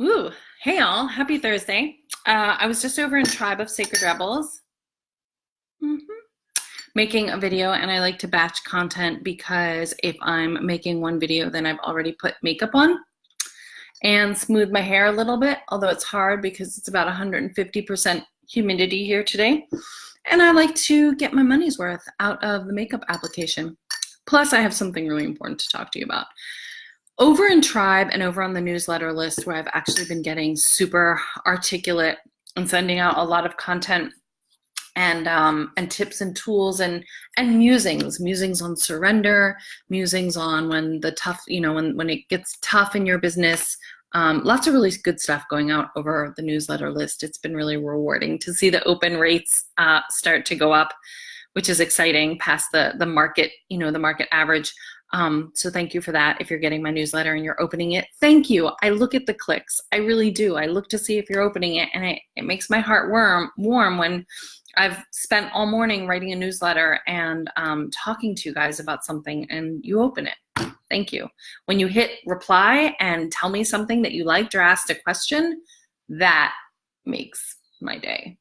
Ooh, hey all, happy Thursday. I was just over in Tribe of Sacred Rebels mhm, making a video, and I like to batch content because if I'm making one video, then I've already put makeup on and smooth my hair a little bit, although it's hard because it's about 150% humidity here today. And I like to get my money's worth out of the makeup application. Plus, I have something really important to talk to you about. Over in Tribe and over on the newsletter list, where I've actually been getting super articulate and sending out a lot of content and tips and tools and musings on surrender, musings on when the tough, when it gets tough in your business. Lots of really good stuff going out over the newsletter list. It's been really rewarding to see the open rates start to go up, which is exciting, past the market, the market average. So thank you for that. If you're getting my newsletter and you're opening it, thank you. I look at the clicks. I really do. I look to see if you're opening it, and it makes my heart warm when I've spent all morning writing a newsletter and talking to you guys about something, and you open it. Thank you. When you hit reply and tell me something that you liked or asked a question, that makes my day.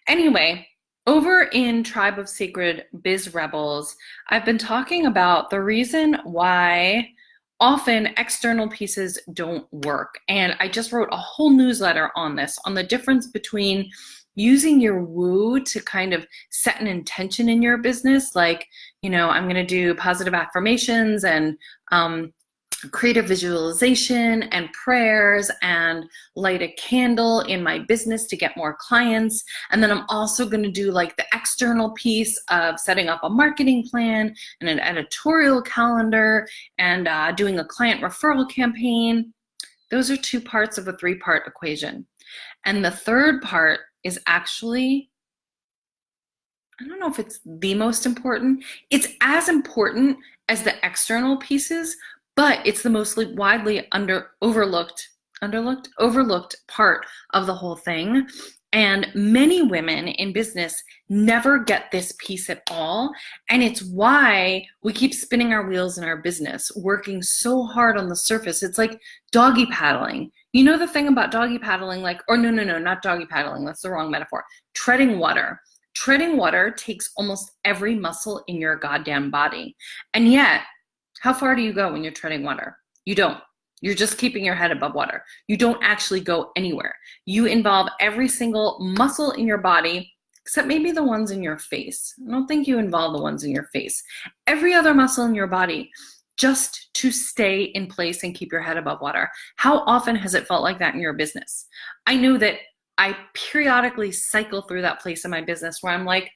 Anyway, over in Tribe of Sacred Biz Rebels, I've been talking about the reason why often external pieces don't work. And I just wrote a whole newsletter on this, on the difference between using your woo to kind of set an intention in your business, like, I'm going to do positive affirmations and creative visualization and prayers and light a candle in my business to get more clients. And then I'm also going to do like the external piece of setting up a marketing plan and an editorial calendar and doing a client referral campaign. Those are two parts of a three-part equation. And the third part is actually, I don't know if it's the most important. It's as important as the external pieces, but it's the most widely overlooked part of the whole thing. And many women in business never get this piece at all. And it's why we keep spinning our wheels in our business, working so hard on the surface. It's like doggy paddling. You know the thing about doggy paddling, no, not doggy paddling. That's the wrong metaphor. Treading water. Treading water takes almost every muscle in your goddamn body. And yet, how far do you go when you're treading water? You don't. You're just keeping your head above water. You don't actually go anywhere. You involve every single muscle in your body, except maybe the ones in your face. I don't think you involve the ones in your face. Every other muscle in your body, just to stay in place and keep your head above water. How often has it felt like that in your business? I know that I periodically cycle through that place in my business where I'm like,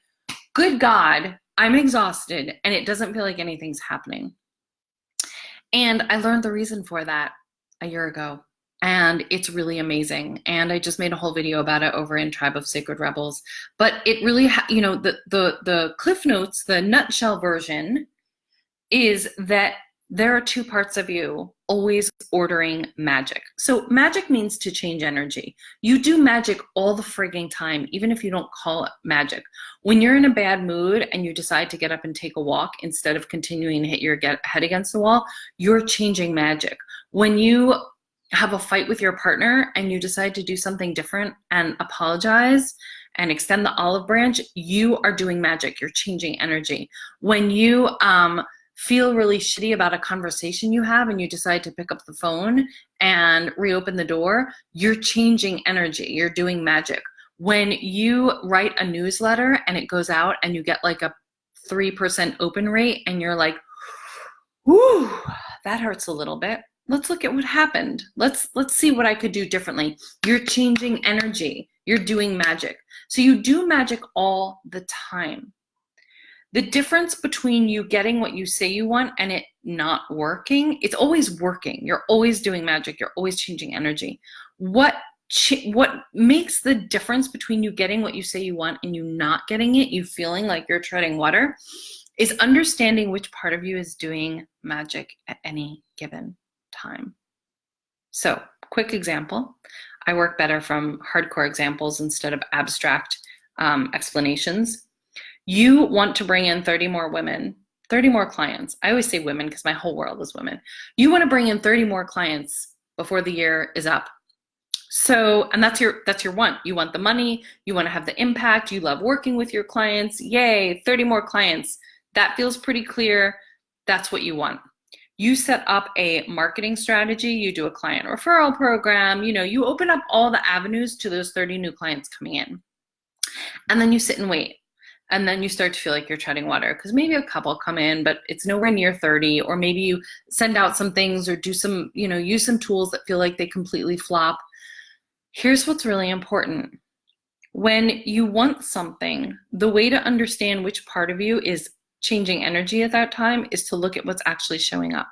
good God, I'm exhausted and it doesn't feel like anything's happening. And I learned the reason for that a year ago, and it's really amazing. And I just made a whole video about it over in Tribe of Sacred Rebels. But it really, the Cliff Notes, the nutshell version is that there are two parts of you always ordering magic. So magic means to change energy. You do magic all the frigging time, even if you don't call it magic. When you're in a bad mood and you decide to get up and take a walk instead of continuing to hit your head against the wall, you're changing magic. When you have a fight with your partner and you decide to do something different and apologize and extend the olive branch, you are doing magic. You're changing energy. When you feel really shitty about a conversation you have and you decide to pick up the phone and reopen the door, you're changing energy. You're doing magic. When you write a newsletter and it goes out and you get like a 3% open rate and you're like, whoo, that hurts a little bit. Let's look at what happened. Let's see what I could do differently. You're changing energy. You're doing magic. So you do magic all the time. The difference between you getting what you say you want and it not working, it's always working. You're always doing magic. You're always changing energy. What makes the difference between you getting what you say you want and you not getting it, you feeling like you're treading water, is understanding which part of you is doing magic at any given time. So, quick example. I work better from hardcore examples instead of abstract explanations. You want to bring in 30 more women, 30 more clients. I always say women because my whole world is women. You want to bring in 30 more clients before the year is up. So, and that's your want. You want the money, you want to have the impact, you love working with your clients. Yay, 30 more clients. That feels pretty clear. That's what you want. You set up a marketing strategy, you do a client referral program, you open up all the avenues to those 30 new clients coming in. And then you sit and wait. And then you start to feel like you're treading water because maybe a couple come in, but it's nowhere near 30, or maybe you send out some things or do some, use some tools that feel like they completely flop. Here's what's really important. When you want something, the way to understand which part of you is changing energy at that time is to look at what's actually showing up.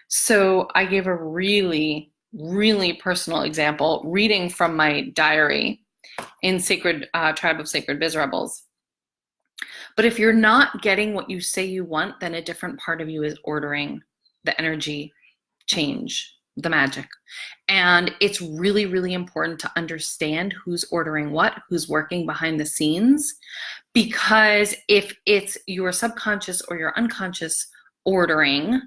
So I gave a really, really personal example reading from my diary in Tribe of Sacred Biz Rebels. But if you're not getting what you say you want, then a different part of you is ordering the energy change, the magic. And it's really, really important to understand who's ordering what, who's working behind the scenes, because if it's your subconscious or your unconscious ordering,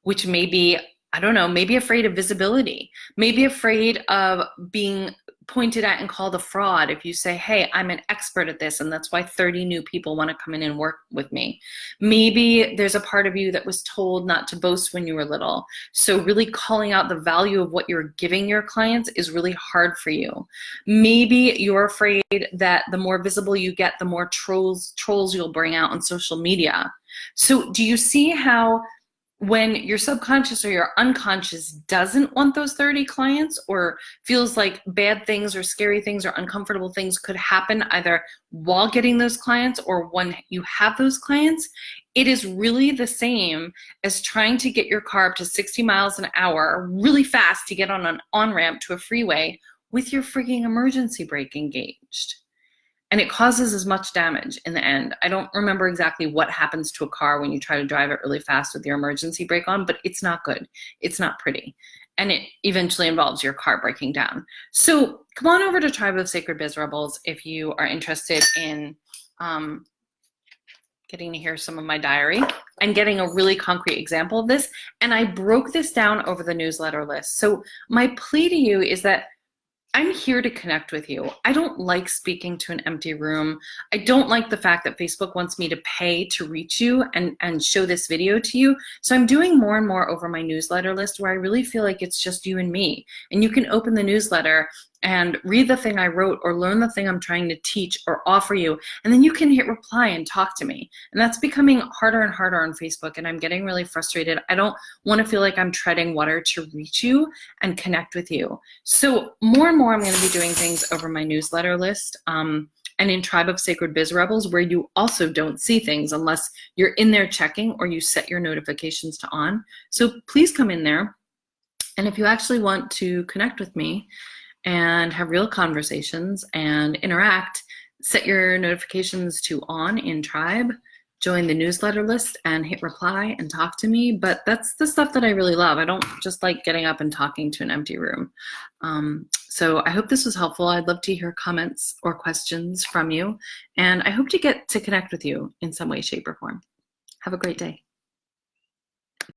which may be, I don't know, maybe afraid of visibility, maybe afraid of being pointed at and called a fraud if you say, hey, I'm an expert at this, and that's why 30 new people want to come in and work with me. Maybe there's a part of you that was told not to boast when you were little. So really calling out the value of what you're giving your clients is really hard for you. Maybe you're afraid that the more visible you get, the more trolls you'll bring out on social media. So do you see how when your subconscious or your unconscious doesn't want those 30 clients, or feels like bad things or scary things or uncomfortable things could happen either while getting those clients or when you have those clients, it is really the same as trying to get your car up to 60 miles an hour really fast to get on an on-ramp to a freeway with your freaking emergency brake engaged. And it causes as much damage in the end. I don't remember exactly what happens to a car when you try to drive it really fast with your emergency brake on, but it's not good. It's not pretty. And it eventually involves your car breaking down. So come on over to Tribe of Sacred Biz Rebels if you are interested in getting to hear some of my diary and getting a really concrete example of this. And I broke this down over the newsletter list. So my plea to you is that I'm here to connect with you. I don't like speaking to an empty room. I don't like the fact that Facebook wants me to pay to reach you and show this video to you. So I'm doing more and more over my newsletter list where I really feel like it's just you and me. And you can open the newsletter and read the thing I wrote or learn the thing I'm trying to teach or offer you. And then you can hit reply and talk to me. And that's becoming harder and harder on Facebook. And I'm getting really frustrated. I don't want to feel like I'm treading water to reach you and connect with you. So more and more I'm going to be doing things over my newsletter list. And in Tribe of Sacred Biz Rebels, where you also don't see things unless you're in there checking or you set your notifications to on. So please come in there. And if you actually want to connect with me and have real conversations and interact, set your notifications to on in Tribe, join the newsletter list and hit reply and talk to me. But that's the stuff that I really love. I don't just like getting up and talking to an empty room. So I hope this was helpful. I'd love to hear comments or questions from you. And I hope to get to connect with you in some way, shape, or form. Have a great day.